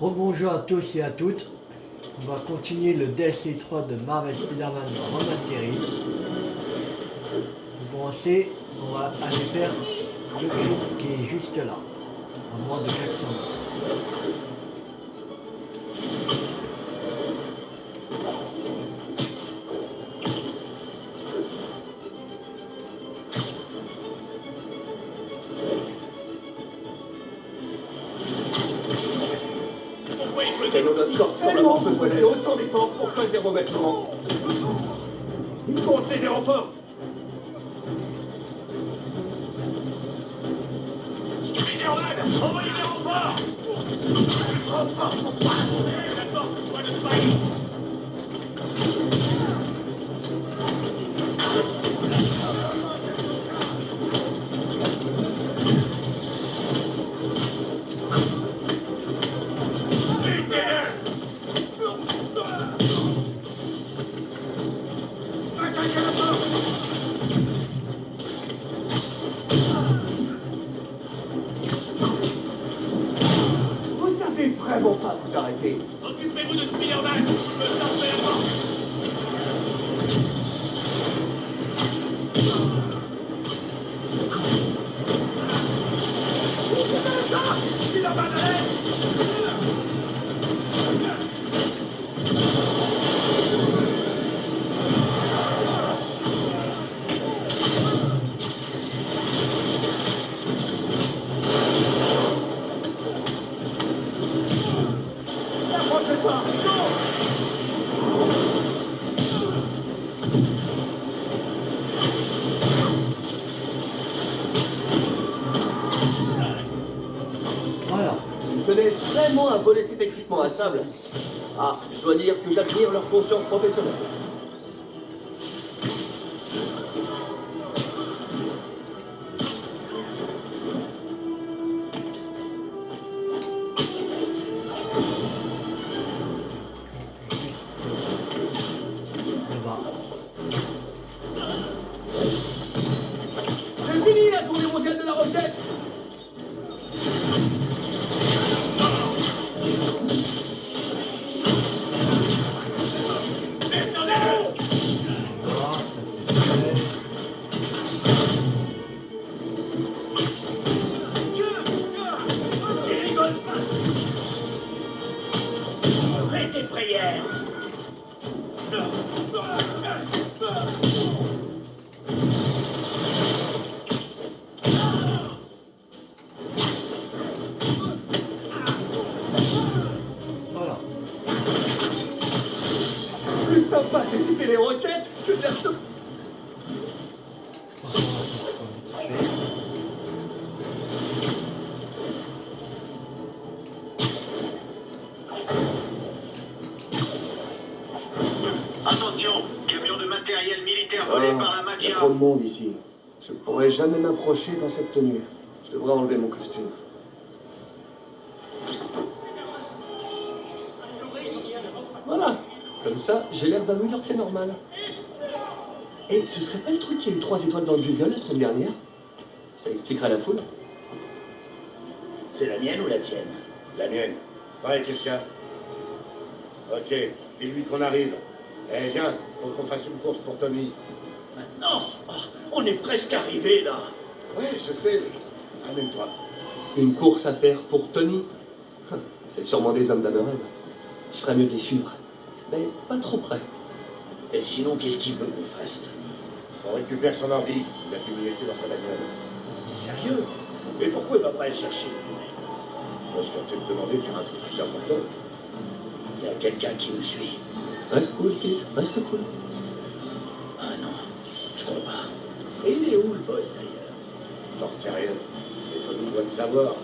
Rebonjour à tous et à toutes. On va continuer le DLC 3 de Marvel Spider-Man Remastered. Pour commencer, on va aller faire le cube qui est juste là, à moins de 400 mètres. Notre corps tellement besoin d'aller autant d'efforts pour choisir vos vêtements. Comptez des renforts. Envoyez des renforts. Renforts pour toi. D'accord, toi de Spike. Vous savez vraiment pas vous arrêter. Occupez-vous de Spider-Man. Je me sens la mort. Spider-Man, allez. N'approchez pas. Non. Voilà. Ils connaissent vraiment à voler cet équipement à sable. Ah, je dois dire que j'admire leur conscience professionnelle. Là-bas. C'est fini la journée mondiale de la roquette. Ah, ça c'est fait. Ils rigolent pas. Faites des prières. Voilà. Plus sympa d'éviter les roquettes que de la soupe. On va faire vite fait. Attention, camion de matériel militaire volé par la Il y a mafia. trop de monde ici. Je ne pourrais jamais m'approcher dans cette tenue. Je devrais enlever mon costume. Voilà. Comme ça, j'ai l'air d'un New-Yorkais normal. Et ce serait pas le truc qui a eu 3 étoiles dans le Google la semaine dernière? Ça expliquerait la foule. C'est la mienne ou la tienne? La mienne. Ouais, qu'est-ce qu'il y a? Ok, dis-lui qu'on arrive. Eh, viens, faut qu'on fasse une course pour Tommy. Maintenant, on est presque arrivé là. Ouais, je sais. Amène-toi. Une course à faire pour Tony? C'est sûrement des hommes d'Hammerhead. Je ferais mieux de les suivre. Mais pas trop près. Et sinon, qu'est-ce qu'il veut qu'on fasse? On récupère son ordi. Il a pu le laisser dans sa bagnole. T'es sérieux? Mais pourquoi il va pas le chercher? Parce qu'on peut te demander de faire un truc plus important. Il y a quelqu'un qui nous suit. Reste cool, Kit. Reste cool. Ah non, je crois pas. Et il est où le boss d'ailleurs? J'en sais rien. Mais Tony doit le savoir.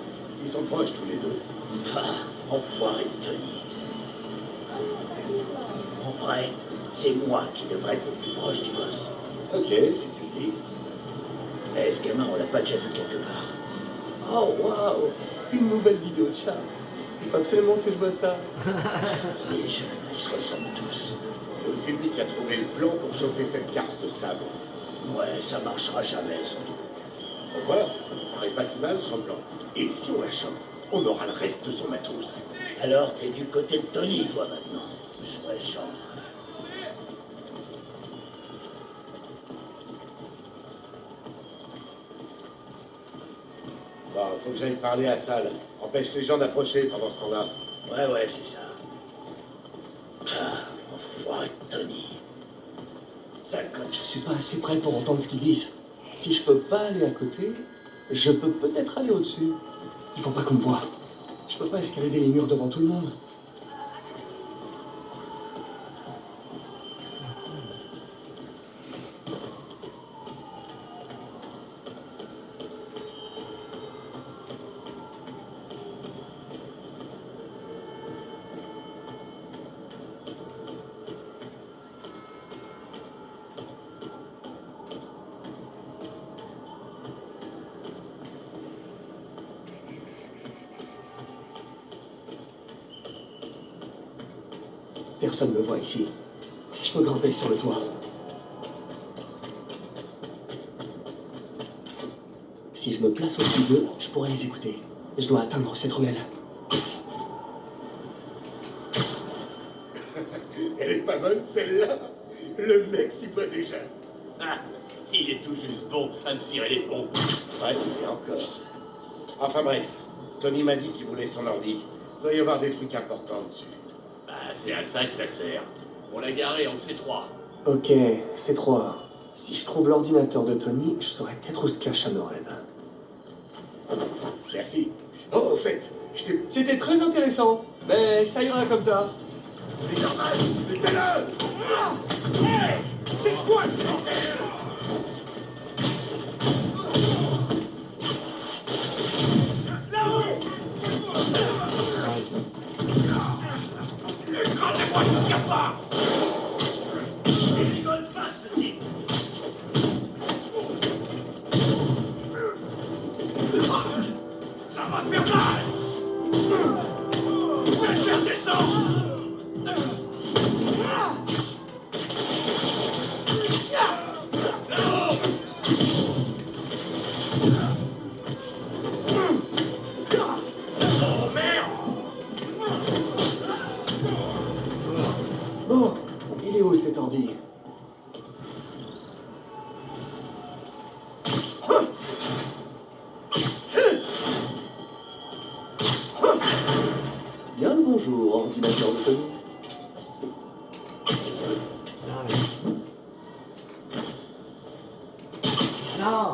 Ils sont proches tous les deux. Ah, enfoiré de Tony. En vrai, c'est moi qui devrais être le plus proche du boss. Ok, si tu le dis. Mais ce gamin, on l'a pas déjà vu quelque part. Oh, waouh! Une nouvelle vidéo de chat. Il faut absolument que je vois ça. Les jeunes, ils se ressemblent tous. C'est aussi lui qui a trouvé le plan pour choper cette carte de sable. Ouais, ça marchera jamais, sans doute. Faut voir, il paraît pas si mal son plan. Et si on la chope? on aura le reste de son matos. Alors, t'es du côté de Tony, toi, maintenant. Je vois le genre. Bon, faut que j'aille parler à Sal. Empêche les gens d'approcher pendant ce temps-là. Ouais, c'est ça. Ah, enfoiré de Tony. Sale con. Je suis pas assez près pour entendre ce qu'ils disent. Si je peux pas aller à côté, je peux peut-être aller au-dessus. Il faut pas qu'on me voie. Je peux pas escalader les murs devant tout le monde. Personne ne me voit ici. Je peux grimper sur le toit. Si je me place au-dessus d'eux, je pourrais les écouter. Je dois atteindre cette ruelle. Elle est pas bonne, celle-là. Le mec s'y voit déjà. Ah, il est tout juste bon à me cirer les pompes. Ouais, et encore. Enfin bref, Tony m'a dit qu'il voulait son ordi. Doit y avoir des trucs importants dessus. Bah, c'est à ça que ça sert. On l'a garé en C3. Ok, c'est 3. Si je trouve l'ordinateur de Tony, je saurai peut-être où se cache Anored. Merci. Oh, au fait, je t'ai... C'était très intéressant, mais ça ira comme ça. C'est normal. Butez-le. C'est quoi ce bordel? Écrasez-moi ce cafard! Il rigole pas, ce type! Ça va faire mal! Faites faire descendre! Oh merde! Bon, il est où cet ordi? Bien le bonjour, ordinateur de Tony. Ah, oui. Non.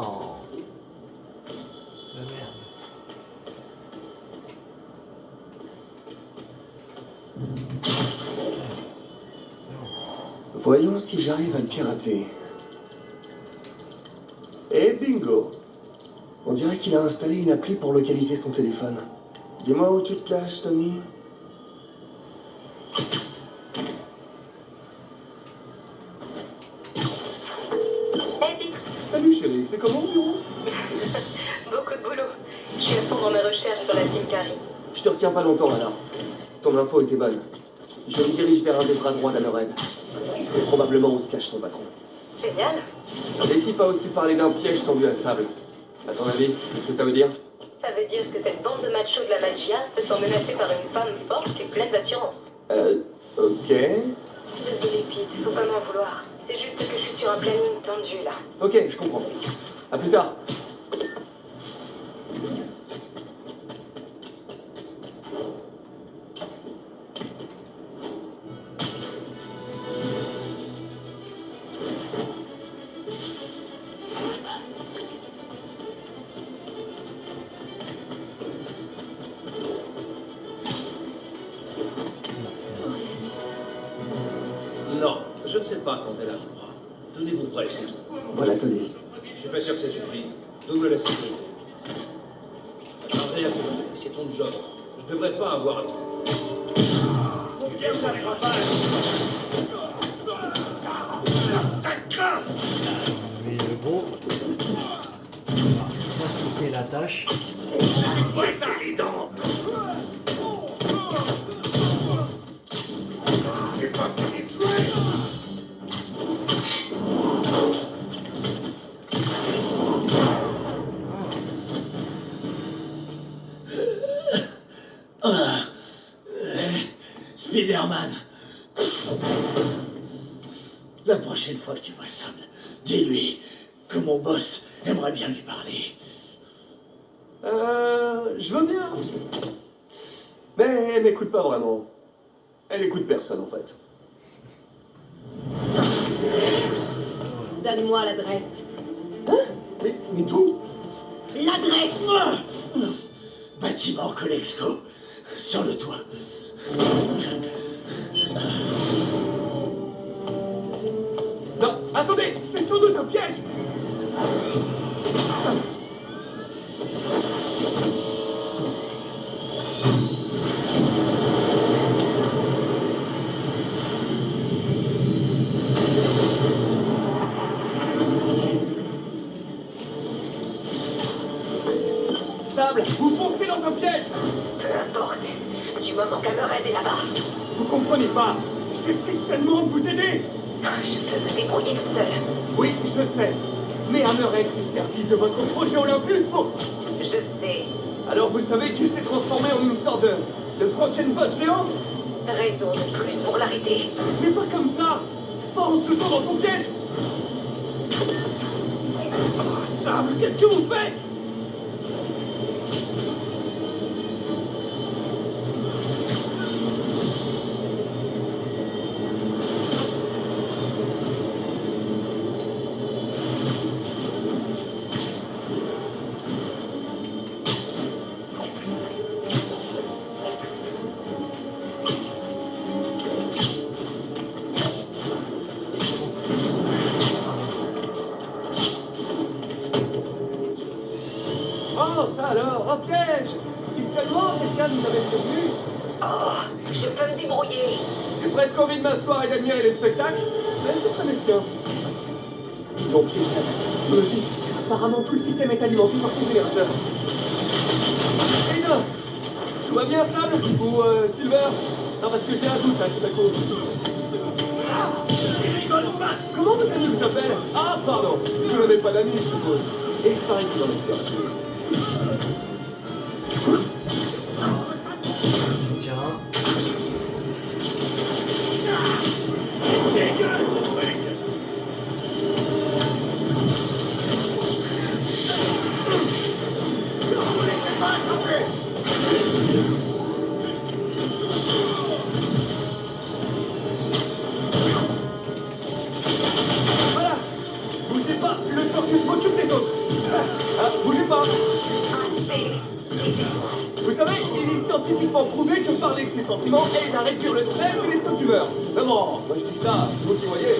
La merde. Voyons si j'arrive à le pirater. Et bingo! On dirait qu'il a installé une appli pour localiser son téléphone. Dis-moi où tu te caches, Tony. Eddie, Salut chérie, c'est comment au bureau? beaucoup de boulot. Je suis à fond dans mes recherches sur la team Carrie. Je te retiens pas longtemps alors. Ton info était bonne. Je me dirige vers un des bras droits d'Anored. C'est probablement où se cache son patron. Génial. L'équipe a aussi parlé d'un piège tendu à sable. À ton avis, qu'est-ce que ça veut dire? Ça veut dire que cette bande de machos de la magia se sent menacée par une femme forte et pleine d'assurance. Ok. Désolée Pete, faut pas m'en vouloir. C'est juste que je suis sur un planning tendu là. Ok, je comprends. À plus tard. Non, je ne sais pas quand elle arrivera. Tenez-vous prêts, c'est tout. Voilà Tony. Je suis pas sûr que ça suffise. Double la sécurité. Attendez, c'est ton job. Je devrais pas avoir à tout. Ça fera pas. Mais le gros va faciliter la tâche. Ouais, les dents. C'est pas fini de jouer. Spider-Man. La prochaine fois que tu vois Sable, dis-lui que mon boss aimerait bien lui parler. Je veux bien. Mais elle m'écoute pas vraiment. Elle écoute personne en fait. Donne-moi l'adresse. Mais d'où? L'adresse! Bâtiment Colexco, sur le toit. Non, attendez, c'est sans doute un piège. Stable, vous foncez dans un piège. Peu importe. Du moment qu'Hammerhead est là-bas, Vous comprenez pas. J'ai fait seulement de vous aider. je peux me débrouiller toute seule. Oui, je sais. Mais Hammerhead s'est servi de votre projet Olympus pour... Je sais. Alors vous savez qu'il s'est transformé en une sorte de Broken Bot géant? Raison de plus pour l'arrêter. Mais pas comme ça. Pas en se jetant dans son piège. Oh, Sable, qu'est-ce que vous faites? Oh, ça alors, un piège! Si seulement quelqu'un nous avait prévenu. Oh, je peux me débrouiller. J'ai presque envie de m'asseoir et d'admirer les spectacles, mais ce serait mesquin. Donc, piège la technologie. Apparemment, tout le système est alimenté par ces générateurs. Et là, tout va bien, Sable? Ou Silver? Non, parce que j'ai un doute, hein, tout à coup. Comment vos amis vous appellent? Ah, pardon, vous n'avez pas d'amis, je suppose. Et il paraît qu'il en est plus. Tiens. Voilà! Bougez pas, le temps que je m'occupe des autres! Bougez pas! Vous savez, il est scientifiquement prouvé que parler de ses sentiments aide à réduire le stress et les sautes d'humeur. Mais bon, moi je dis ça, vous qui voyez.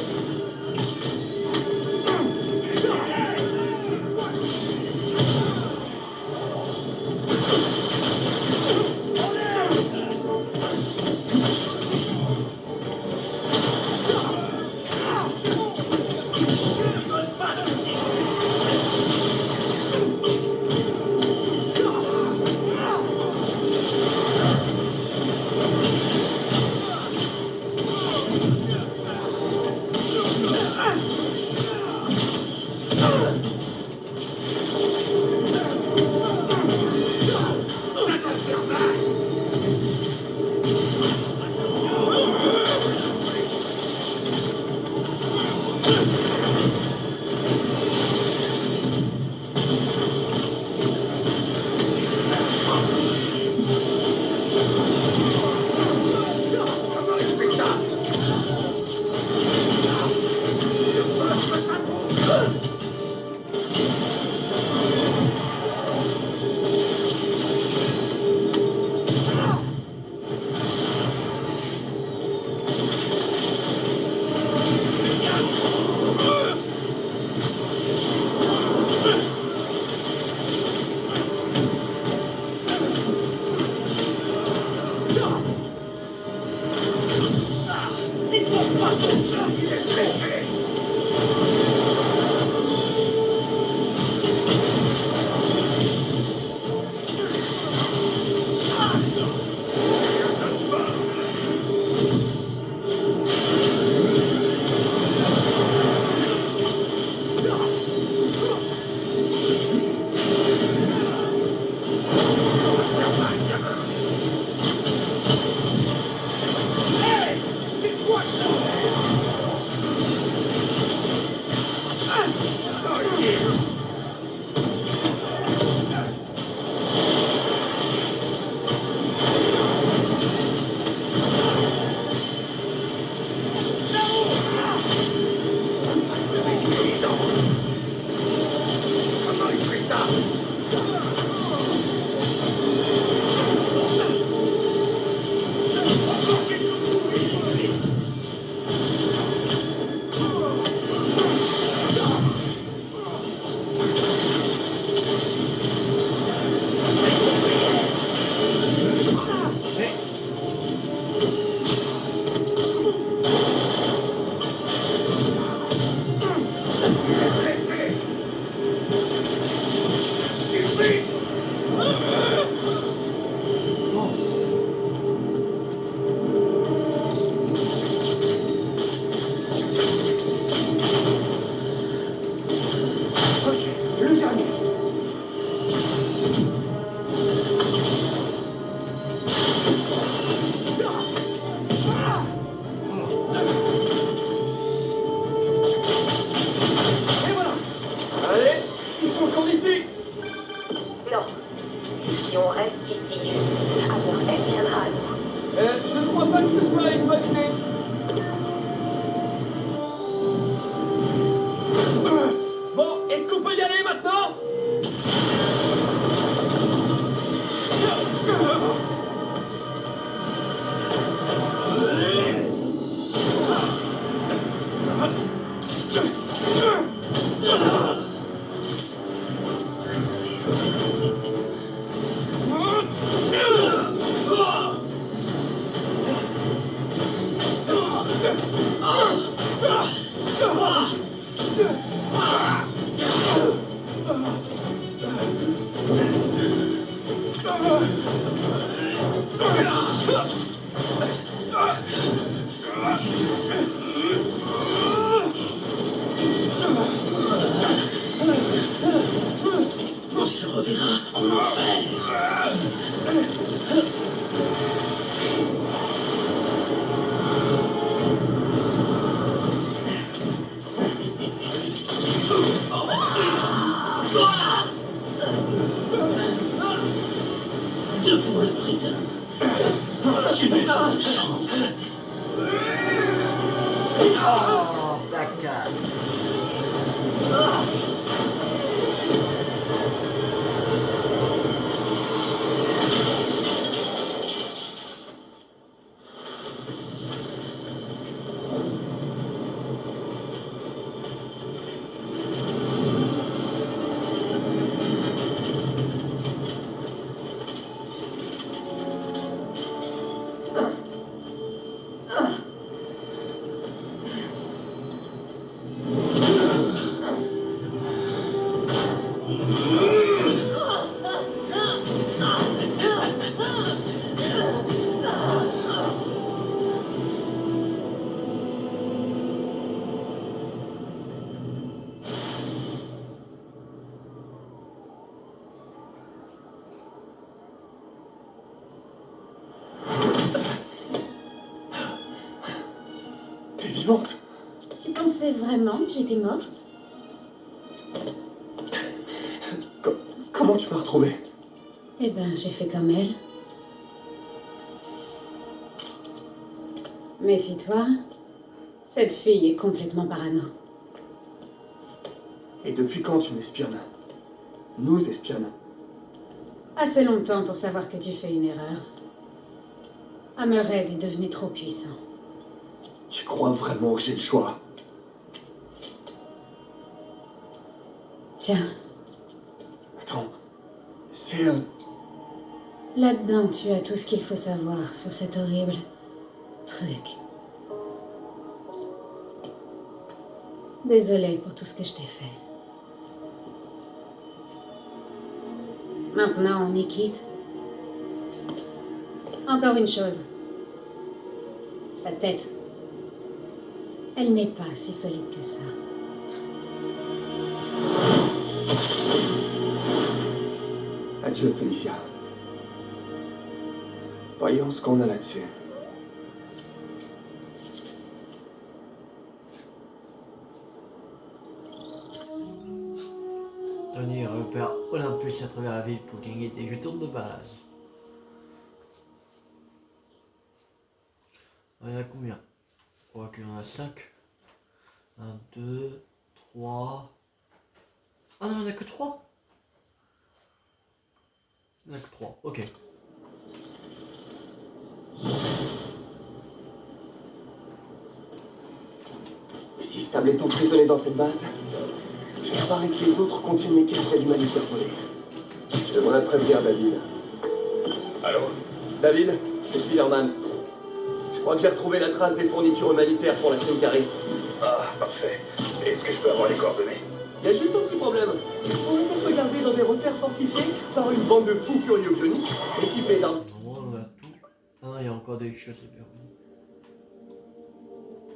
ici. Alors elle viendra à nous. Je ne crois pas que ce soit une bonne idée. Bon, est-ce qu'on peut y aller maintenant? On se reverra en enfer. Deux pour le prix d'un. Tu n'as jamais de chance. Oh, Black Cat. T'es vivante? Tu pensais vraiment que j'étais morte? Comment tu m'as retrouvée? Eh ben, j'ai fait comme elle. Méfie-toi, cette fille est complètement parano. Et depuis quand tu m'espionnes? Nous espionnes. Assez longtemps pour savoir que tu fais une erreur. Hammerhead est devenu trop puissant. Tu crois vraiment que j'ai le choix? Tiens, Attends, c'est là-dedans, tu as tout ce qu'il faut savoir sur cet horrible truc. Désolée pour tout ce que je t'ai fait. Maintenant, on est quitte. Encore une chose. Sa tête. Elle n'est pas si solide que ça. Adieu, Félicia. Voyons ce qu'on a là-dessus. Tony repère Olympus à travers la ville pour gagner des jetons de base. Il y en a combien? On voit qu'il y en a 5. 1, 2, 3. Ah non, il n'y en a que 3. Il n'y en a que 3, ok. Si Sable est emprisonné dans cette base, je parie que les autres contiennent les caisses d'humanitaire volées. Je devrais prévenir David. Allô? David, c'est Spider-Man. Je crois que j'ai retrouvé la trace des fournitures humanitaires pour la Senkari. Ah, parfait. Est-ce que je peux avoir les coordonnées? Il y a juste un petit problème. On va se regarder dans des repères fortifiés par une bande de fous furieux bioniques équipés d'un On a tout. Ah non, il y a encore des choses à faire.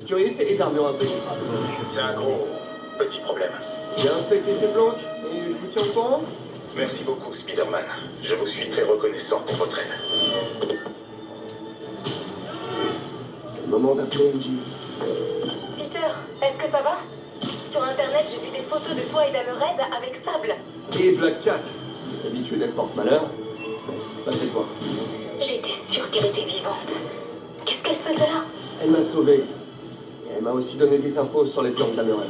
futuriste et d'armure impénétrable. C'est un gros petit problème. J'ai inspecté ces planques et je vous tiens au courant. Merci beaucoup, Spider-Man. Je vous suis très reconnaissant pour votre aide. C'est le moment d'appeler MJ. Peter, est-ce que ça va? Sur internet, j'ai vu des photos de toi et d'Hammerhead avec Sable. Et Black Cat. D'habitude, elle porte malheur. pas cette fois. J'étais sûre qu'elle était vivante. Qu'est-ce qu'elle faisait là? Elle m'a sauvé. Et elle m'a aussi donné des infos sur les plans d'Amerel.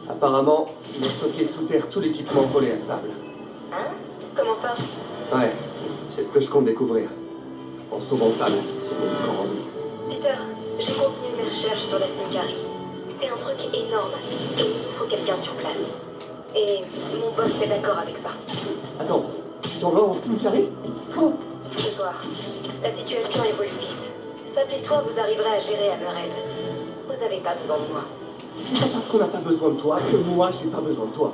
Apparemment, il a stocké sous terre tout l'équipement volé à Sable. Hein? Comment ça? Ouais, c'est ce que je compte découvrir. En sauvant Sable, si on est encore en vie. Peter, j'ai continué mes recherches sur la Simcari. C'est un truc énorme. Et il nous faut quelqu'un sur place. Et mon boss est d'accord avec ça. Attends, tu t'en vas en Simcari? Quand? Ce soir, la situation évolue vite. Sable et toi, vous arriverez à gérer Hammerhead. Vous avez pas besoin de moi. C'est pas parce qu'on n'a pas besoin de toi que moi, j'ai pas besoin de toi.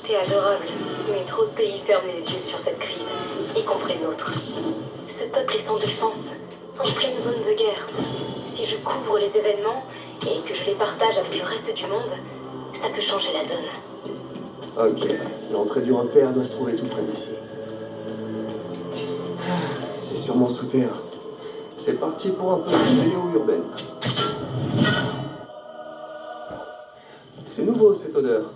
T'es adorable, mais trop de pays ferment les yeux sur cette crise, y compris le nôtre. Ce peuple est sans défense, en pleine zone de guerre. Si je couvre les événements et que je les partage avec le reste du monde, ça peut changer la donne. Ok, l'entrée du repère doit se trouver tout près d'ici. C'est sûrement sous terre. C'est parti pour un peu de météo urbaine. C'est nouveau cette odeur.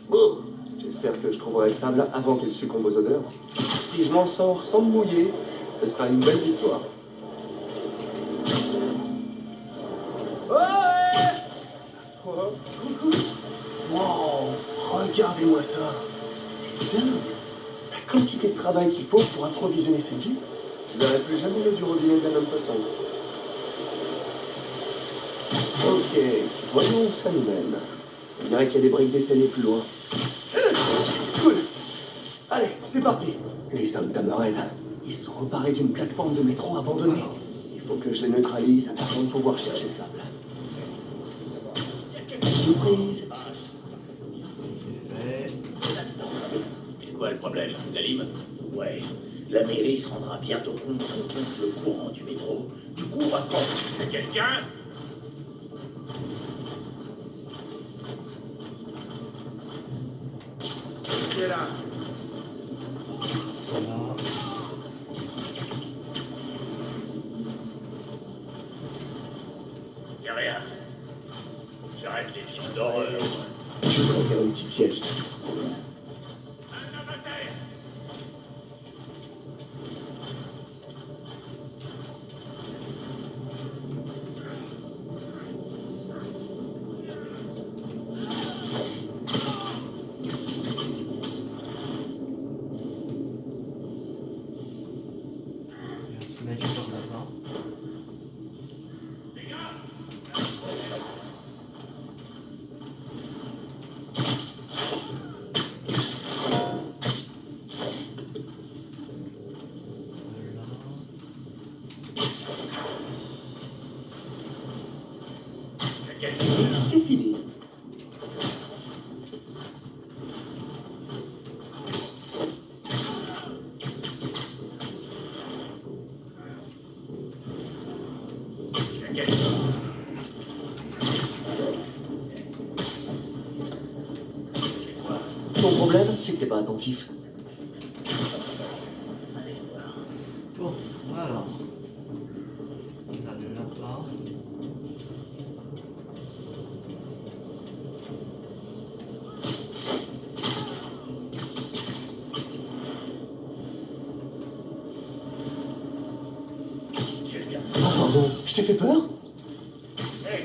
Bon, j'espère que je trouverai Sable avant qu'elle succombe aux odeurs. Si je m'en sors sans me mouiller, ce sera une belle victoire. Ouais! Wow, regardez-moi ça. C'est dingue. La quantité de travail qu'il faut pour approvisionner cette ville. Je verrai plus jamais l'eau du robinet d'un homme passant. Ok, voyons où ça nous mène. On dirait qu'il y a des briques d'escalier plus loin. Cool. Allez, c'est parti. Les hommes d'Hammerhead, ils sont emparés d'une plateforme de métro abandonnée. Il faut que je les neutralise avant de pouvoir chercher Sable. Surprise. C'est fait. C'est quoi le problème? La lime? Ouais. La mairie se rendra bientôt compte qu'on coupe le courant du métro. Du coup, on va prendre. Quelqu'un? Qui est là? Voilà. Y'a rien. J'arrête les films d'horreur. Je voudrais faire une petite sieste. Un homme à terre! Il y a un sniper là-bas. Et c'est fini. Ton problème, c'est que t'es pas attentif. Bon, alors. On a le là-bas. Ah pardon, je t'ai fait peur? Hey!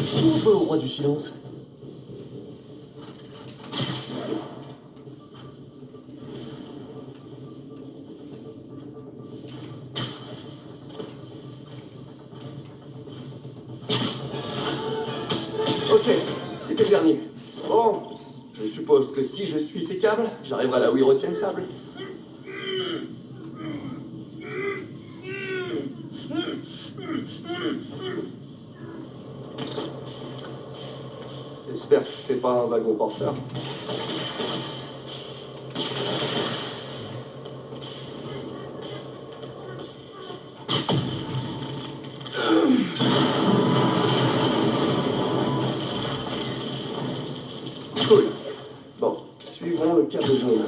Si on jouait au roi du silence? Ok, c'était le dernier. Bon, je suppose que si je suis ces câbles, j'arriverai là où ils retiennent Sable. J'espère que c'est pas un wagon porteur. Cool. Bon, suivons le câble jaune.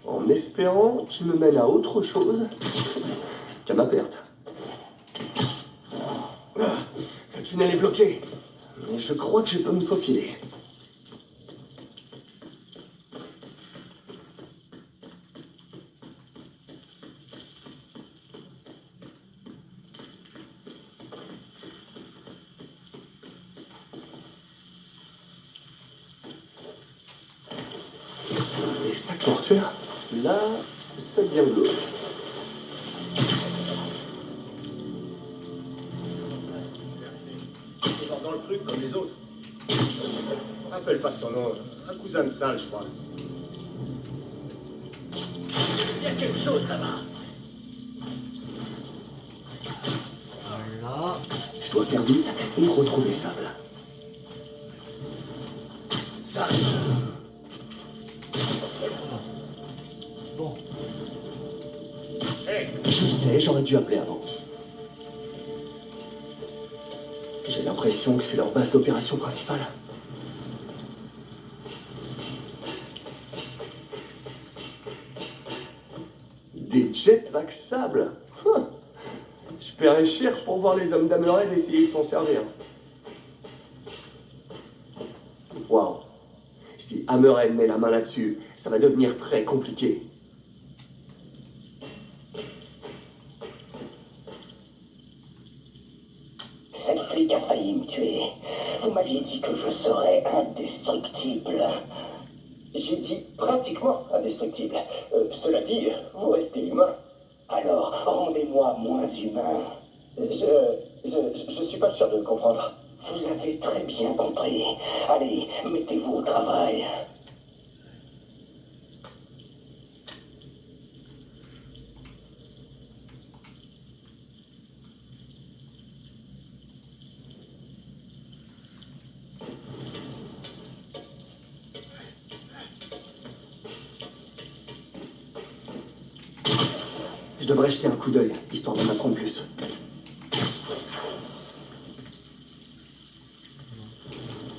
En espérant espérant qu'il me mène à autre chose qu'à ma perte. Le tunnel est bloqué. Mais je crois que je peux me faufiler. Les sacs mortuaires, là, ça devient glauque. Il est dans le truc comme les autres. Je me rappelle pas son nom. Un cousin de Sal, je crois. Il y a quelque chose là-bas. Voilà. Je dois faire vite et retrouver Sable. Ça, Bon. hey, Je sais, j'aurais dû appeler avant. J'ai l'impression que c'est leur base d'opération principale. Des jetpacks Sable. Je paierais cher pour voir les hommes d'Hammerhead essayer de s'en servir. Waouh. Si Hammerhead met la main là-dessus, ça va devenir très compliqué. Cette flic a failli me tuer. Vous m'aviez dit que je serais indestructible. J'ai dit pratiquement indestructible. Cela dit, vous restez humain. Alors, rendez-moi moins humain. Je suis pas sûr de comprendre. Vous avez très bien compris. Allez, mettez-vous au travail. Je devrais jeter un coup d'œil, histoire d'en apprendre plus.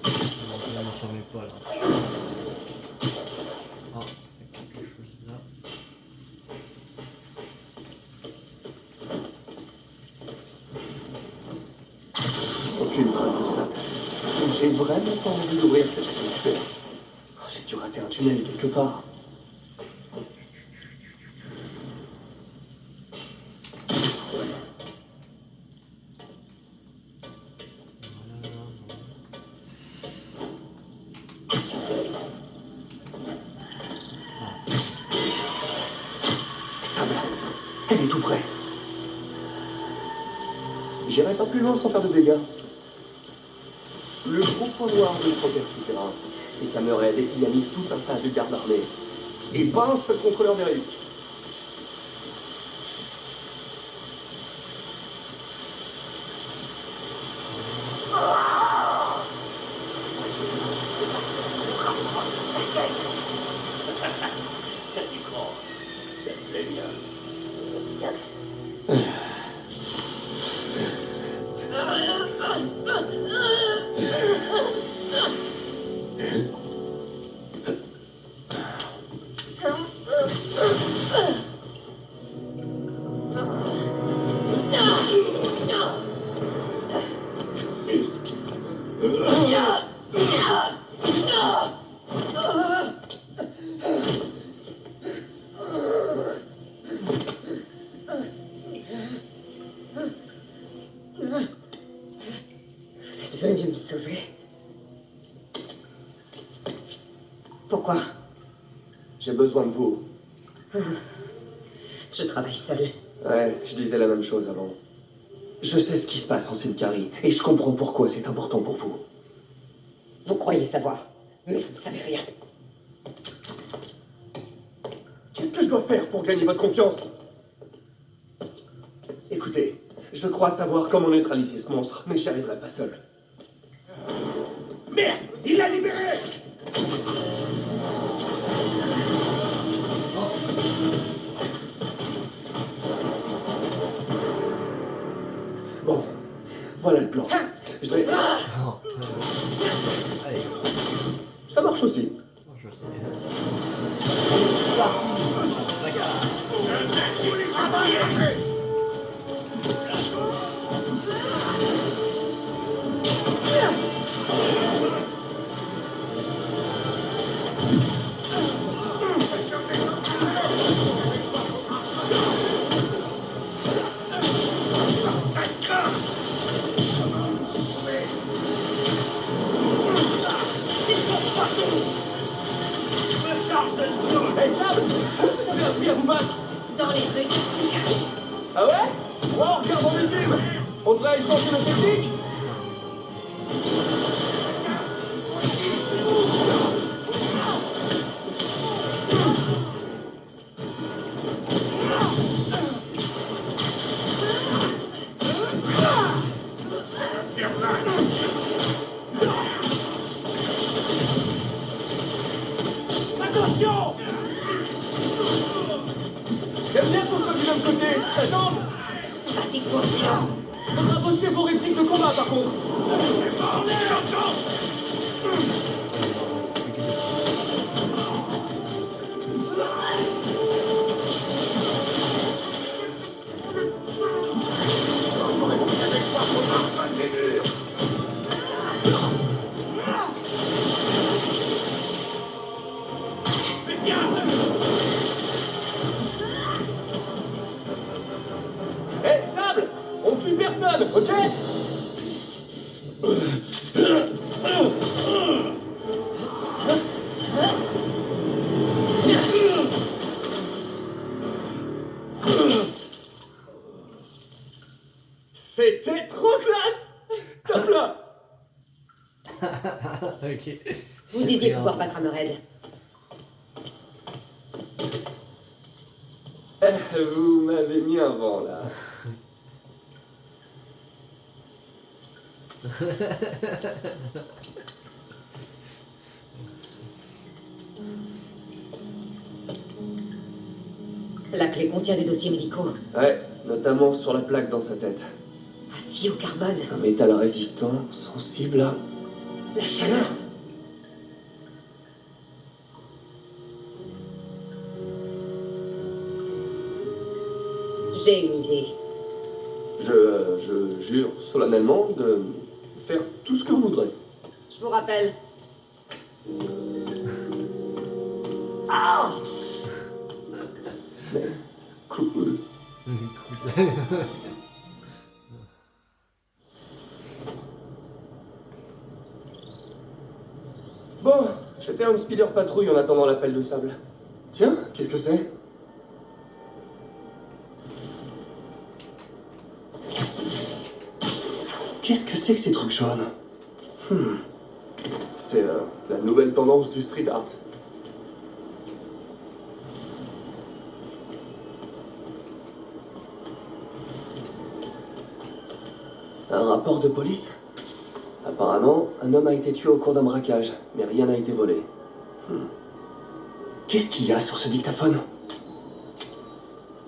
Ne fermez pas là. Ah, il y a quelque chose là. Aucune trace de Sable. J'ai vraiment pas envie d'ouvrir cette atmosphère. J'ai dû rater un tunnel quelque part. Sable, elle est tout près. J'irai pas plus loin sans faire de dégâts. Le gros point noir de Frontier Souterrain, c'est qu'Hammerhead y a mis tout un tas de gardes armés. Et pas un seul contrôleur des risques. tu crois. Ça me plaît bien. Vous êtes venu me sauver. Pourquoi? J'ai besoin de vous. Je travaille seule. Ouais, je disais la même chose avant. Je sais ce qui se passe en Symkarie, et je comprends pourquoi c'est important pour vous. Vous croyez savoir, mais vous ne savez rien. Qu'est-ce que je dois faire pour gagner votre confiance? Écoutez, je crois savoir comment neutraliser ce monstre, mais j'y arriverai pas seul. Merde, il l'a libéré. Bon, voilà le plan. Je vais... Oh, allez, Ça marche aussi. oh, je vois ça. C'est parti. Hey Sam, où est-ce que t'avais appris à vous battre? Dans les petits. Ah ouais? Wow, regarde mon ultime! On devrait échanger nos techniques? Attention! J'aime bien qu'on soit du même côté, ça tente? Pas tes consciences. Faudra bosser vos répliques de combat par contre. Hé, Sable! On tue personne, ok? C'était trop classe! Top là! Ok. Vous disiez pouvoir battre Hammerhead. Vous m'avez mis un vent là. La clé contient des dossiers médicaux. Ouais, notamment sur la plaque dans sa tête. Acier au carbone. Un métal résistant, sensible à la chaleur. J'ai une idée. Je jure solennellement de faire tout ce que vous voudrez. Je vous rappelle. Ah! Mais, cool. Bon, je vais faire une speeder patrouille en attendant l'appel de Sable. Tiens, qu'est-ce que c'est? Qu'est-ce que c'est que ces trucs jaunes? C'est la nouvelle tendance du street art. Un rapport de police? Apparemment, un homme a été tué au cours d'un braquage, mais rien n'a été volé. Qu'est-ce qu'il y a sur ce dictaphone?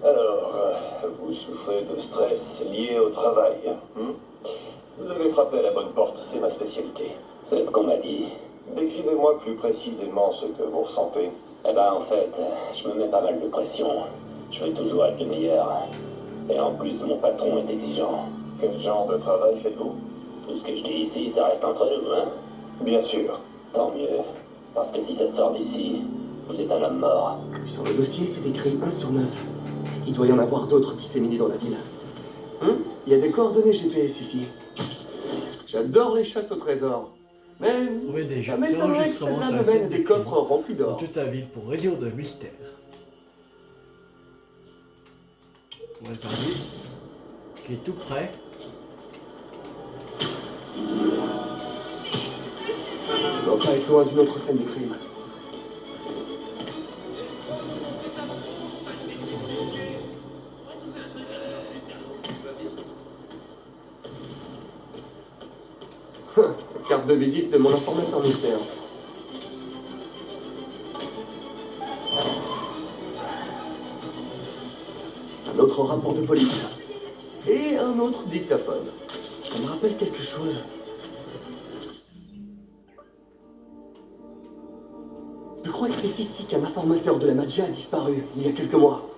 Alors, vous souffrez de stress lié au travail. Vous avez frappé à la bonne porte, c'est ma spécialité. C'est ce qu'on m'a dit. Décrivez-moi plus précisément ce que vous ressentez. Eh ben, en fait, je me mets pas mal de pression. Je veux toujours être le meilleur. Et en plus, mon patron est exigeant. Quel genre de travail faites-vous? Tout ce que je dis ici, ça reste entre nous, hein? Bien sûr. Tant mieux. Parce que si ça sort d'ici, vous êtes un homme mort. Sur le dossier, c'est écrit 1 sur 9. Il doit y en avoir d'autres disséminés dans la ville. Il y a des coordonnées GPS ici. J'adore les chasses au trésor. Mais Trouver des ça m'étonnerait que enregistrements celle-là sur la me mène scène des des coffres crimes remplis dans d'or. toute la ville pour résoudre le mystère. On va faire 10. Qui est tout prêt. On doit pas être loin d'une autre scène du crime. Carte de visite de mon informateur mystère. Un autre rapport de police. Et un autre dictaphone. Ça me rappelle quelque chose. Je crois que c'est ici qu'un informateur de la Magia a disparu, il y a quelques mois.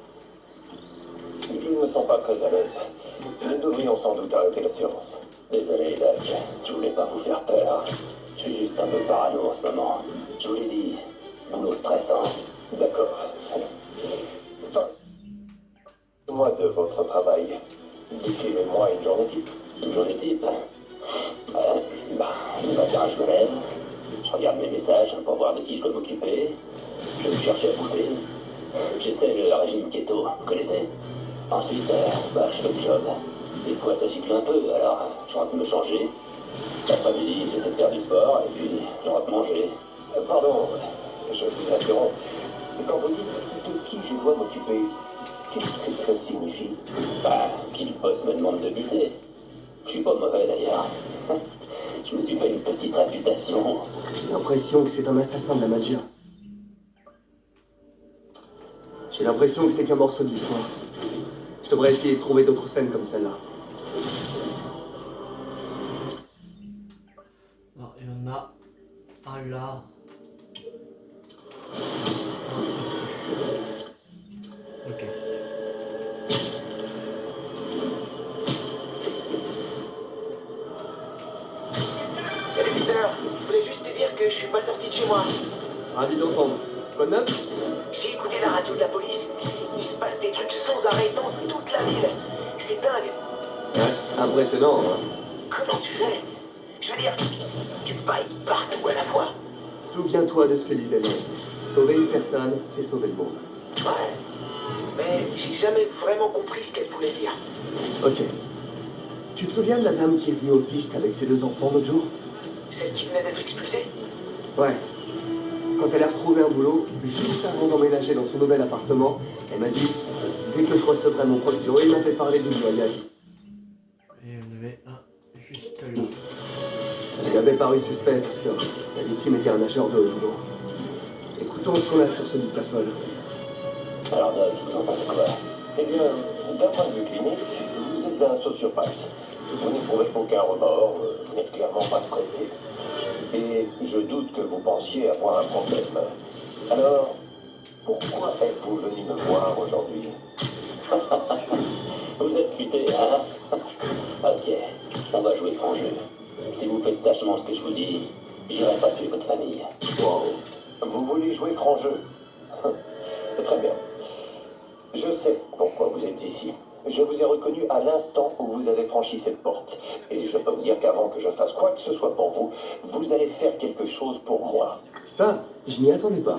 Je ne me sens pas très à l'aise. Nous devrions sans doute arrêter la séance. Désolé, Doc. Je voulais pas vous faire peur. Je suis juste un peu parano en ce moment. Je vous l'ai dit, boulot stressant. D'accord. Parlez-moi de votre travail. Décrivez-moi une journée type. Une journée type. Le matin, je me lève. Je regarde mes messages pour voir de qui je dois m'occuper. Je me cherchais à bouffer. J'essaie le régime keto, vous connaissez? Ensuite, je fais le job. Des fois, ça gicle un peu, alors je rentre me changer. L'après-midi, j'essaie de faire du sport, et puis je rentre manger. Pardon, je vous interromps. Quand vous dites de qui je dois m'occuper, qu'est-ce que ça signifie? Qu'il boss me demande de buter. Je suis pas mauvais d'ailleurs. Je me suis fait une petite réputation. J'ai l'impression que c'est un assassin de la magie. J'ai l'impression que c'est qu'un morceau de l'histoire. Je devrais essayer de trouver d'autres scènes comme celle-là. Alors, il y en a un là. Ok. Salut Peter, je voulais juste te dire que je suis pas sorti de chez moi. Ravi d'entendre. Bonne note? J'ai écouté la radio de la police. Il se passe des trucs sans arrêt dans toute la ville. C'est dingue. Ouais, impressionnant, hein. Comment tu fais? Je veux dire, tu bailles partout à la fois. Souviens-toi de ce que disait Ned. Sauver une personne, c'est sauver le monde. Ouais. Mais j'ai jamais vraiment compris ce qu'elle voulait dire. Ok. Tu te souviens de la dame qui est venue au Fist avec ses 2 enfants l'autre jour? Celle qui venait d'être expulsée? Ouais. Quand elle a retrouvé un boulot, juste avant d'emménager dans son nouvel appartement, elle m'a dit « Dès que je recevrai mon premier Zoé, il m'avait parlé d'une voyage. » Et il y en avait un juste là. Ça lui avait paru suspect parce que la victime était un nageur de haut niveau. Écoutons ce qu'on a sur ce dictaphone. Alors Doc, vous en pensez quoi? Eh bien, d'un point de vue clinique, vous êtes un sociopathe. Vous n'éprouvez aucun remords, vous n'êtes clairement pas stressé. Et je doute que vous pensiez avoir un problème. Alors, pourquoi êtes-vous venu me voir aujourd'hui? Vous êtes futé, hein? Ok, on va jouer franc jeu. Si vous faites sagement ce que je vous dis, j'irai pas tuer votre famille. Wow. Vous voulez jouer franc jeu? Très bien. Je sais pourquoi vous êtes ici. Je vous ai reconnu à l'instant où vous avez franchi cette porte. Et je peux vous dire qu'avant que je fasse quoi que ce soit pour vous, vous allez faire quelque chose pour moi. Ça, je m'y attendais pas.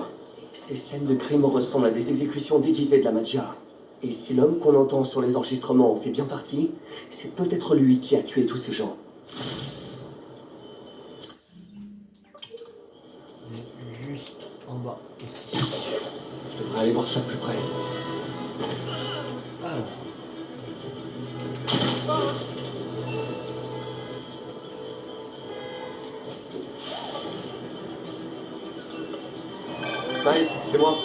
Ces scènes de crime ressemblent à des exécutions déguisées de la magia. Et si l'homme qu'on entend sur les enregistrements en fait bien partie, c'est peut-être lui qui a tué tous ces gens. Il est juste en bas, ici. Je devrais aller voir ça de plus près. Alors. Nice, c'est moi.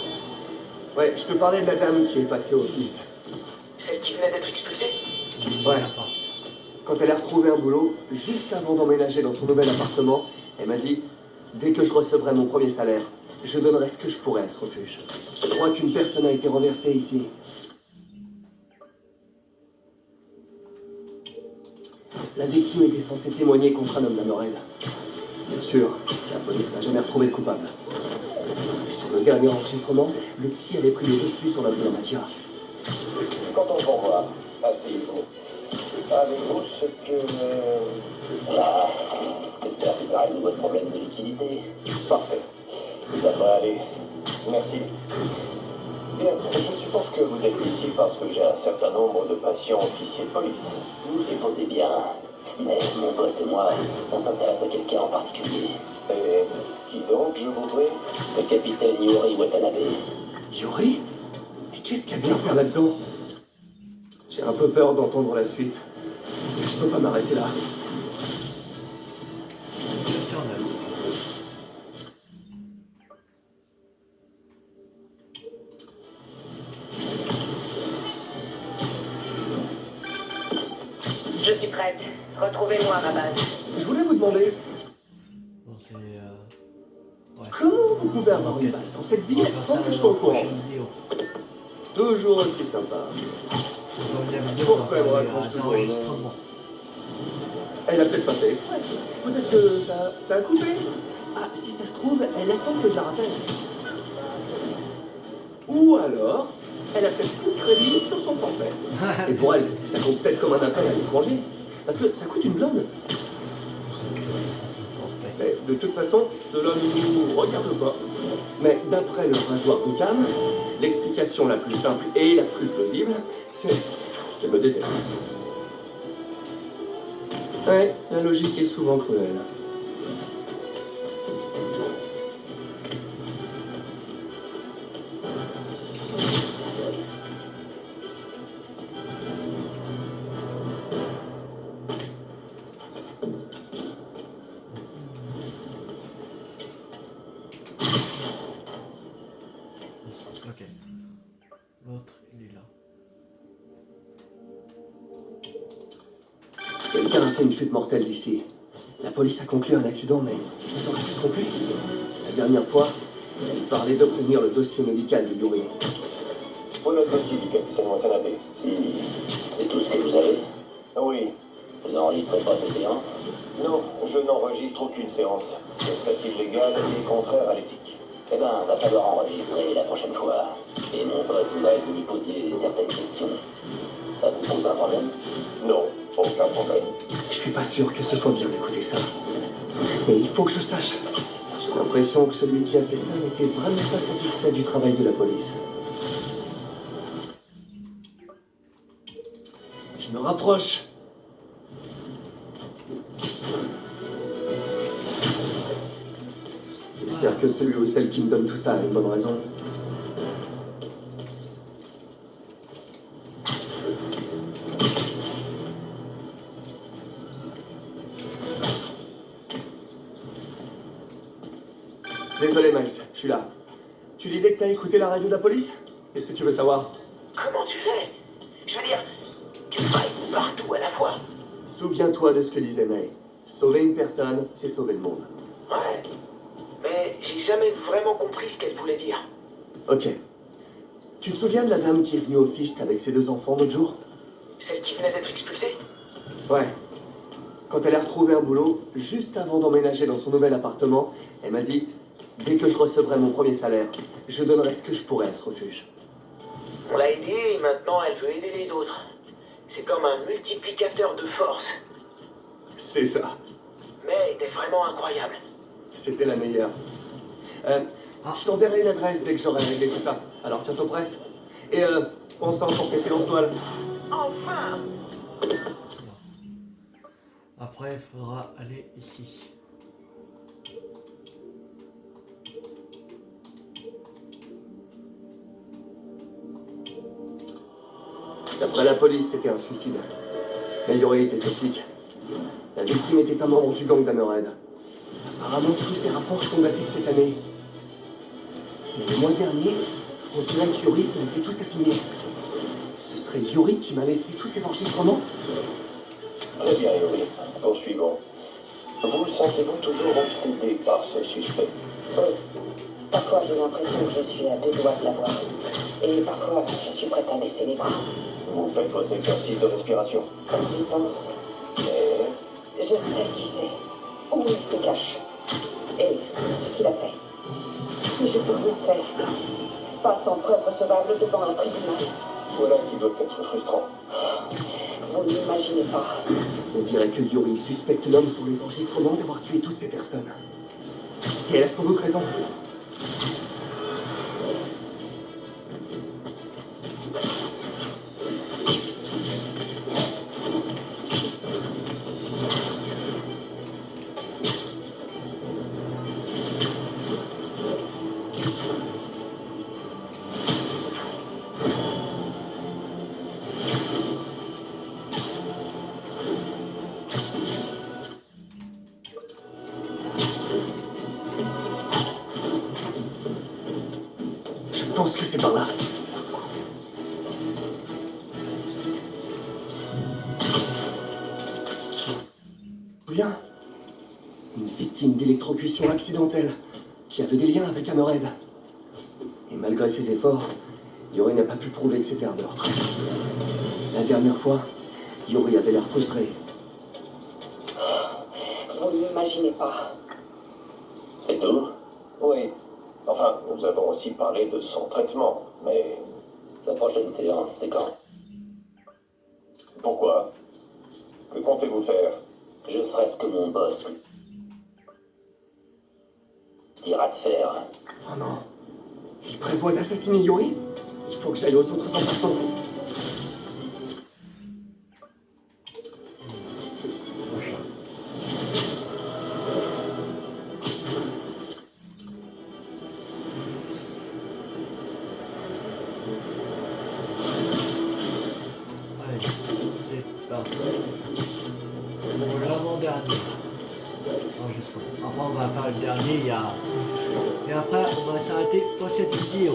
Ouais, je te parlais de la dame qui est passée au Fist. Celle qui venait d'être expulsée? Ouais. Quand elle a retrouvé un boulot, juste avant d'emménager dans son nouvel appartement, elle m'a dit « Dès que je recevrai mon premier salaire, je donnerai ce que je pourrai à ce refuge. » Je crois qu'une personne a été renversée ici. La victime était censée témoigner contre un homme d'Amorel. Bien sûr, la police n'a jamais retrouvé le coupable. Sur le dernier enregistrement, le psy avait pris le dessus sur la Matia. Content pour moi. Asseyez-vous. Avez-vous ce que... J'espère que ça résout votre problème de liquidité. Parfait. Ça devrait aller. Merci. Bien, je suppose que vous êtes ici parce que j'ai un certain nombre de patients officiers de police. Vous supposez bien. Mais mon boss et moi, on s'intéresse à quelqu'un en particulier. Et qui donc, je vous prie? Le capitaine Yuri Watanabe. Yuri? Mais qu'est-ce qu'elle vient faire là-dedans? J'ai un peu peur d'entendre la suite. Je peux pas m'arrêter là. C'est en neuf. Je suis prête. Retrouvez-moi à ma base. Je voulais vous demander, Bon, c'est. Ouais. comment vous pouvez avoir une base dans cette On ville va faire sans ça que je dans sois au la courant? prochaine vidéo. Toujours aussi sympa. Dans la vidéo, on va Pourquoi faire moi, les quand je enregistrements. Elle a peut-être pas fait exprès. Peut-être que ça a coupé. Ah, si ça se trouve, elle attend que je la rappelle. Ou alors, elle a peut-être plus de crédit sur son forfait. Et pour elle, ça compte peut-être comme un appel à l'étranger. Parce que ça coûte une blonde. Et de toute façon, cela ne nous regarde pas. Mais d'après le rasoir de Cam, l'explication la plus simple et la plus plausible, c'est qu'elle me déteste. Ouais, la logique est souvent cruelle. Ok. L'autre, il est là. Quelqu'un a fait une chute mortelle d'ici. La police a conclu un accident, mais ils sont tous trompés. La dernière fois, il parlait d'obtenir le dossier médical de Yuri. Voilà le dossier du capitaine Watanabe. C'est tout ce que vous avez? Oui. Vous enregistrez pas ces séances? Non, je n'enregistre aucune séance. Ce serait illégal et contraire à l'éthique. Eh ben, va falloir enregistrer la prochaine fois. Et mon boss voudrait que vous lui posiez certaines questions. Ça vous pose un problème? Non, aucun problème. Je suis pas sûr que ce soit bien d'écouter ça. Mais il faut que je sache. J'ai l'impression que celui qui a fait ça n'était vraiment pas satisfait du travail de la police. Je me rapproche. J'espère que celui ou celle qui me donne tout ça a une bonne raison. Désolé, Miles, je suis là. Tu disais que t'as écouté la radio de la police? Qu'est-ce que tu veux savoir? Comment tu fais? Je veux dire, tu vas partout à la fois. Souviens-toi de ce que disait May. Sauver une personne, c'est sauver le monde. Ouais. Mais j'ai jamais vraiment compris ce qu'elle voulait dire. Ok. Tu te souviens de la dame qui est venue au Fist avec ses 2 enfants l'autre jour? Celle qui venait d'être expulsée? Ouais. Quand elle a retrouvé un boulot, juste avant d'emménager dans son nouvel appartement, elle m'a dit « Dès que je recevrai mon premier salaire, je donnerai ce que je pourrai à ce refuge. On l'a aidée et maintenant elle veut aider les autres. C'est comme un multiplicateur de force. » C'est ça. Mais elle était vraiment incroyable. C'était la meilleure. Je t'enverrai une adresse dès que j'aurai réglé tout ça. Alors tiens-toi prêt. Et pense à emporter ces lance-toiles. Enfin! Après, il faudra aller ici. D'après la police, c'était un suicide. Mais Yuri était sceptique. La victime était un membre du gang d'Hammerhead. Apparemment, tous ces rapports sont datés de cette année. Mais le mois dernier, on dirait que Yuri s'est laissé tous assigner. Ce serait Yuri qui m'a laissé tous ces enregistrements? Très bien, Yuri. Poursuivons. Vous sentez-vous toujours obsédé par ce suspect? Oui. Parfois, j'ai l'impression que je suis à 2 doigts de l'avoir. Et parfois, je suis prête à baisser les bras. Vous faites vos exercices de respiration? J'y pense. Mais Je sais qui c'est. Où il se cache. Et ce qu'il a fait. Mais je peux rien faire. Pas sans preuve recevable devant un tribunal. voilà qui doit être frustrant. Vous n'imaginez pas. On dirait que Yuri suspecte l'homme sur les enregistrements d'avoir tué toutes ces personnes. Et elle a sans doute raison. Je pense que c'est par là. Bien. Une victime d'électrocution accidentelle qui avait des liens avec Hammerhead. Et malgré ses efforts, Yuri n'a pas pu prouver que c'était un meurtre. La dernière fois, Yuri avait l'air frustré. Vous n'imaginez pas. C'est tout? Oui. Enfin, nous avons aussi parlé de son traitement, mais Sa prochaine séance, c'est quand? pourquoi? Que comptez-vous faire? Je ferai ce que mon boss. dira de faire. Oh non. Il prévoit d'assassiner Yuri? Il faut que j'aille aux autres emplacements. Prochain. Allez, c'est parti. Pour l'avant-dernier. Enregistrement. Après, on va faire le dernier. Et après, on va s'arrêter pour cette vidéo.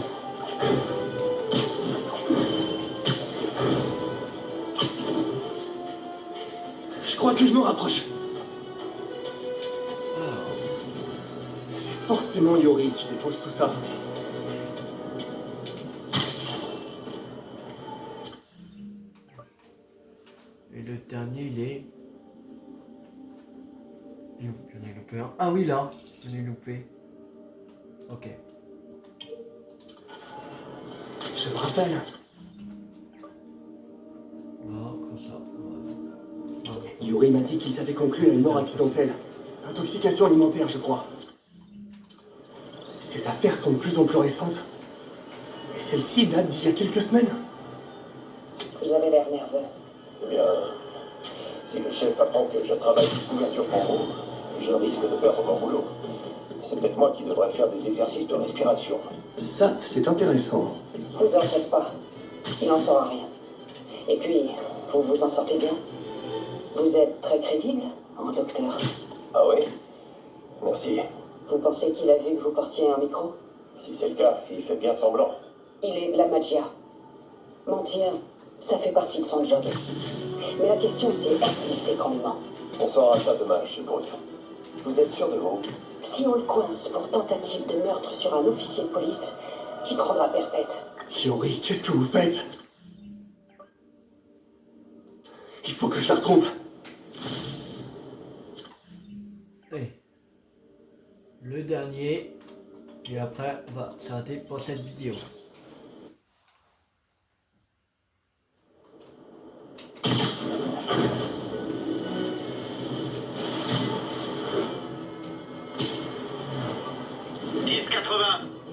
Je crois que je me rapproche. Alors, C'est forcément Yuri qui dépose tout ça. et le dernier, il est... J'en ai loupé un. Ah oui, là. J'en ai loupé. Ok. Je me rappelle. Là, comme ça. Voilà. Yuri m'a dit qu'ils avaient conclu à une mort accidentelle. Intoxication alimentaire, je crois. Ces affaires sont de plus en plus récentes. Et celle-ci date d'il y a quelques semaines. Vous avez l'air nerveux. Eh bien, si le chef apprend que je travaille sous couverture pour vous, je risque de perdre mon boulot. C'est peut-être moi qui devrais faire des exercices de respiration. Ça, c'est intéressant. Vous en faites pas. Il n'en saura rien. Et puis, vous vous en sortez bien. Vous êtes très crédible en docteur. Ah oui? Merci. Vous pensez qu'il a vu que vous portiez un micro? Si c'est le cas, il fait bien semblant. Il est de la magia. Mentir, ça fait partie de son job. Mais la question c'est, est-ce qu'il sait qu'on lui ment? On saura ça demain, je suppose. Vous êtes sûr de vous? Si on le coince pour tentative de meurtre sur un officier de police, qui prendra perpète? Yuri, qu'est-ce que vous faites? Il faut que je la retrouve. Et le dernier. Et après, on va s'arrêter pour cette vidéo.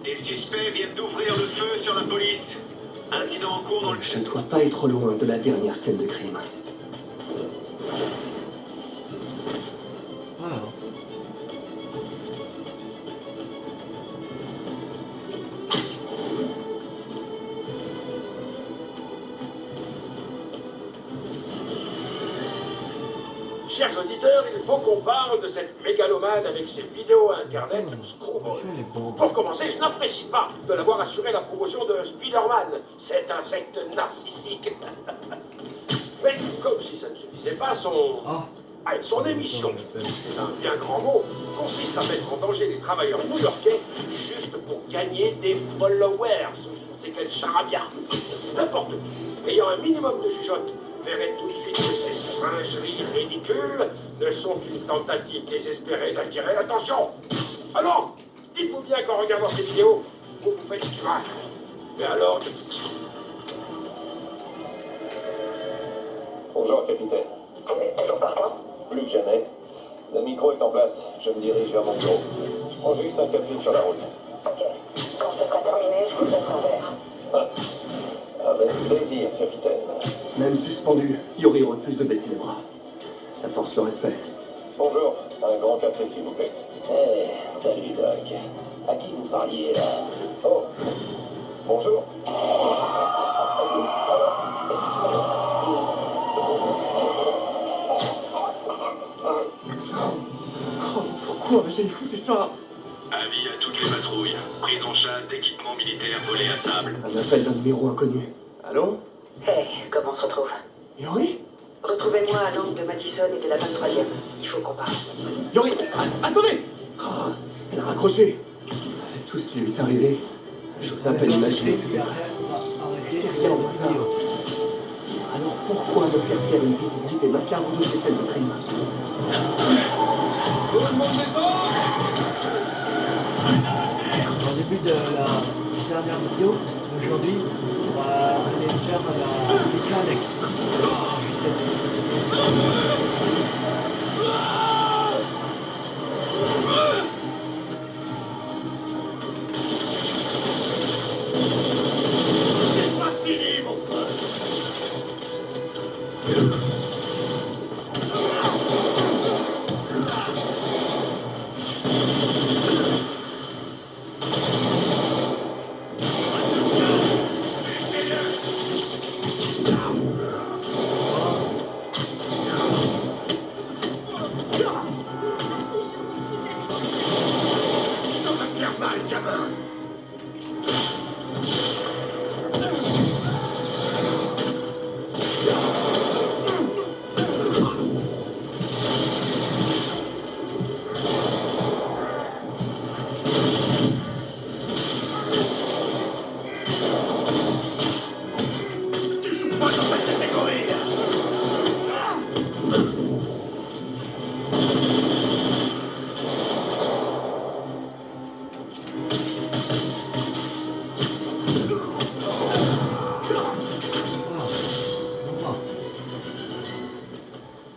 Des suspects viennent d'ouvrir le feu sur la police. Incident en cours dans le... Je ne dois pas être loin de la dernière scène de crime. Alors. Chers auditeurs, il faut qu'on parle de cette mégalomane avec ses vidéos à Internet, Screwball. Les bandes. Pour commencer, je n'apprécie pas de l'avoir assuré la promotion de Spider-Man, cet insecte narcissique. Mais comme si ça ne suffisait pas, son émission, c'est un bien grand mot, consiste à mettre en danger les travailleurs new-yorkais juste pour gagner des followers, ou je ne sais quel charabia. N'importe qui, ayant un minimum de jugeote, verrait tout de suite que ces singeries ridicules ne sont qu'une tentative désespérée d'attirer l'attention. Alors, dites-vous bien qu'en regardant ces vidéos, vous vous faites du mal. Mais alors... Bonjour, capitaine. Vous êtes toujours partant? Plus que jamais. Le micro est en place. Je me dirige vers mon bureau. Je prends juste un café sur la route. Ok. Quand ce sera terminé, je vous offre un verre. Ah, avec plaisir, capitaine. Même suspendu, Yuri refuse de baisser les bras. Ça force le respect. Bonjour. Un grand café, s'il vous plaît. Salut Doc. À qui vous parliez là? Oh. Bonjour. Oh, pourquoi j'ai écouté ça? Avis à toutes les patrouilles. Prise en chasse d'équipements militaires volés à table. Un appel d'un numéro inconnu. Allô? Hey, comment on se retrouve? Yuri? Retrouvez-moi à l'angle de Madison et de la 23e. Il faut qu'on parle. Yuri, attendez! Oh, elle a raccroché. Avec tout ce qui lui est arrivé, j'ose à peine imaginer cette détresse. Arrêtez Rien au cette hasard. vidéo. Alors pourquoi me faire faire une visibilité macabre de ces scènes de crime? Au début de la dernière vidéo d'aujourd'hui, on va aller faire la mission annexe.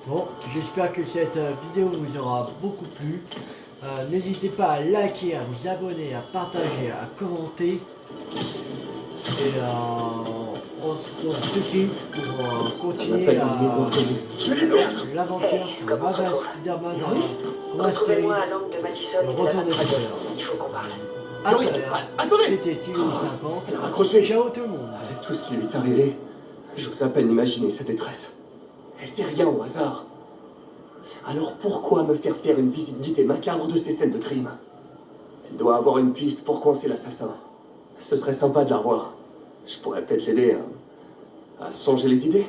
Bon, j'espère que cette vidéo vous aura beaucoup plu. N'hésitez pas à liker, à vous abonner, à partager, à commenter. Et on se retrouve tout de suite pour continuer l'aventure sur Marvel Spider-Man Remastered, Retrouvez-moi à l'angle de Madison le et de retour la des spoilers. Il faut qu'on parle. À tout à l'heure, c'était Tilo50. Raccroché. Ciao tout le monde. Avec tout ce qui lui est arrivé, j'ose à peine imaginer sa détresse. Elle fait rien au hasard. Alors pourquoi me faire faire une visite guidée macabre de ces scènes de crime? Elle doit avoir une piste pour coincer l'assassin. Ce serait sympa de la revoir. Je pourrais peut-être l'aider à changer les idées.